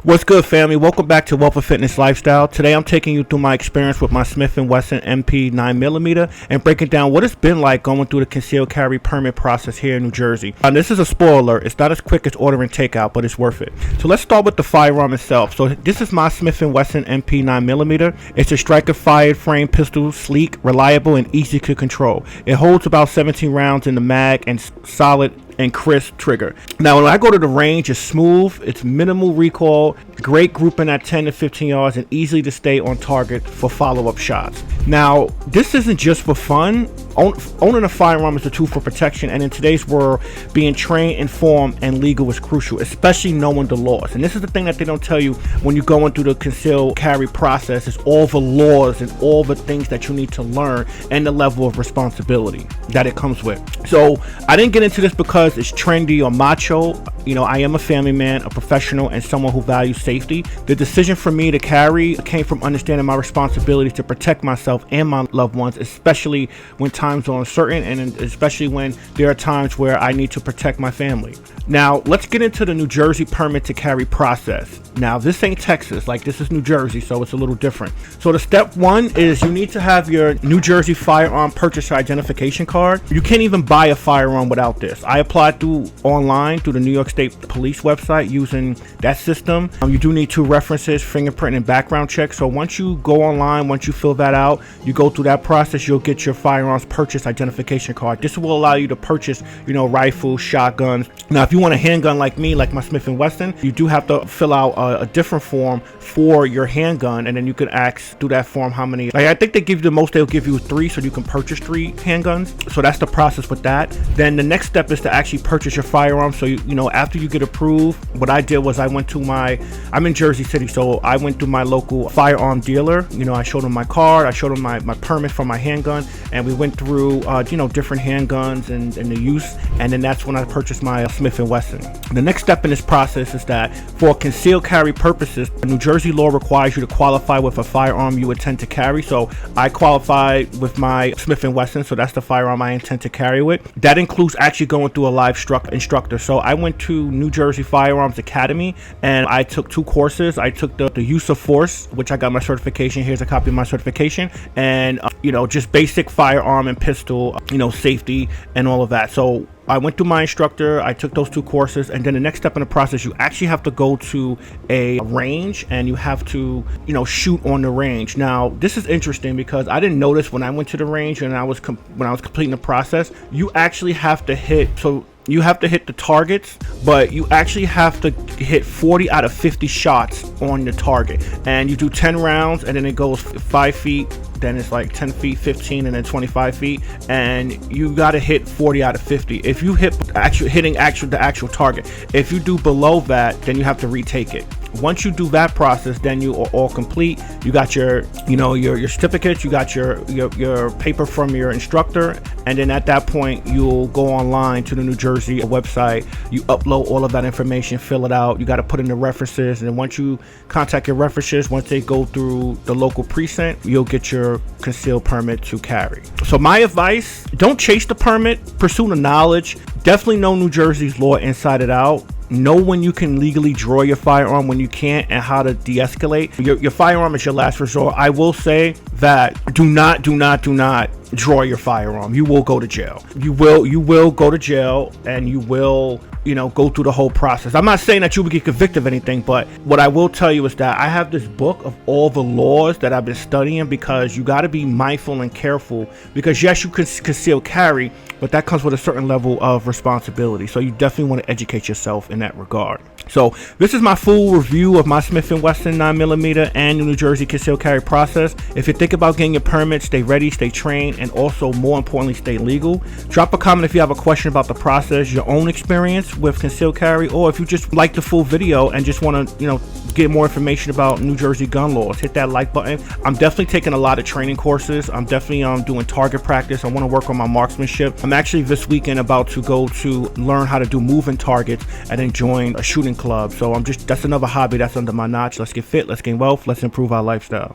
What's good, family? Welcome back to Wealth and Fitness Lifestyle. Today I'm taking you through my experience with my Smith Wesson MP 9mm and breaking down what it's been like going through the concealed carry permit process here in New Jersey. And this is a spoiler, it's not as quick as ordering takeout, but it's worth it. So let's start with the firearm itself. So this is my Smith Wesson MP 9mm. It's a striker fired frame pistol, sleek, reliable, and easy to control. It holds about 17 rounds in the mag and solid and crisp trigger. Now when I go to the range, it's smooth, it's minimal recoil, great grouping at 10 to 15 yards, and easily to stay on target for follow-up shots. Now this isn't just for fun. Owning a firearm is a tool for protection, and in today's world, being trained, informed, and legal is crucial, especially knowing the laws. And this is the thing that they don't tell you when you're going through the concealed carry process, is all the laws and all the things that you need to learn and the level of responsibility that it comes with. So I didn't get into this because it's trendy or macho. You know, I am a family man, a professional, and someone who values safety. The decision for me to carry came from understanding my responsibility to protect myself and my loved ones, especially when times are uncertain, and especially when there are times where I need to protect my family. Now, let's get into the New Jersey permit to carry process. Now, this ain't Texas, like this is New Jersey, so it's a little different. So the step one is you need to have your New Jersey firearm purchaser identification card. You can't even buy a firearm without this. I applied online through the New York State Police website using that system. You do need 2 references, fingerprint and background check. So once you go online, once you fill that out, you go through that process, you'll get your firearms purchase identification card. This will allow you to purchase, rifles, shotguns. Now, if you want a handgun like me, like my Smith & Wesson, you do have to fill out a different form for your handgun, and then you can ask through that form how many. Like, I think they give you the most, they'll give you 3, so you can purchase 3 handguns. So that's the process with that. Then the next step is to actually purchase your firearm. So after you get approved, what I did was I'm in Jersey City, so I went to my local firearm dealer. I showed them my card, I showed them my permit for my handgun, and we went through different handguns and the use, and then that's when I purchased my Smith & Wesson. The next step in this process is that for concealed carry purposes, New Jersey law requires you to qualify with a firearm you intend to carry. So I qualified with my Smith & Wesson, so that's the firearm I intend to carry with. That includes actually going through a live instructor. So I went to New Jersey Firearms Academy and I took 2 courses. I took the use of force, which I got my certification. Here's a copy of my certification, and just basic firearm and pistol, safety and all of that. So I went to my instructor, I took those 2 courses, and then the next step in the process, you actually have to go to a range and you have to, shoot on the range. Now, this is interesting because I didn't notice when I went to the range and when I was completing the process, you actually have to hit, you have to hit the targets, but you actually have to hit 40 out of 50 shots on the target. And you do 10 rounds, and then it goes 5 feet, then it's like 10 feet, 15, and then 25 feet. And you got to hit 40 out of 50. If you hit the actual target, if you do below that, then you have to retake it. Once you do that process, then you are all complete. You got your certificates, you got your paper from your instructor, and then at that point, you'll go online to the New Jersey website. You upload all of that information, fill it out. You got to put in the references, and then once you contact your references, once they go through the local precinct, you'll get your concealed permit to carry. So my advice: don't chase the permit, pursue the knowledge. Definitely know New Jersey's law inside and out. Know when you can legally draw your firearm, when you can't, and how to de-escalate. Your firearm is your last resort. I will say that do not draw your firearm. You will go to jail. You will go to jail, and you will go through the whole process. I'm not saying that you will get convicted of anything, but what I will tell you is that I have this book of all the laws that I've been studying, because you got to be mindful and careful, because yes, you can conceal carry, but that comes with a certain level of responsibility. So you definitely want to educate yourself in that regard. So this is my full review of my Smith & Wesson 9mm and New Jersey concealed carry process. If you think about getting your permit, stay ready, stay trained, and also more importantly, stay legal. Drop a comment if you have a question about the process, your own experience with concealed carry, or if you just like the full video and just want to get more information about New Jersey gun laws, hit that like button. I'm definitely taking a lot of training courses. I'm definitely doing target practice. I want to work on my marksmanship. I'm actually this weekend about to go to learn how to do moving targets and then join a shooting club. So that's another hobby that's under my notch. Let's get fit, let's gain wealth, let's improve our lifestyle.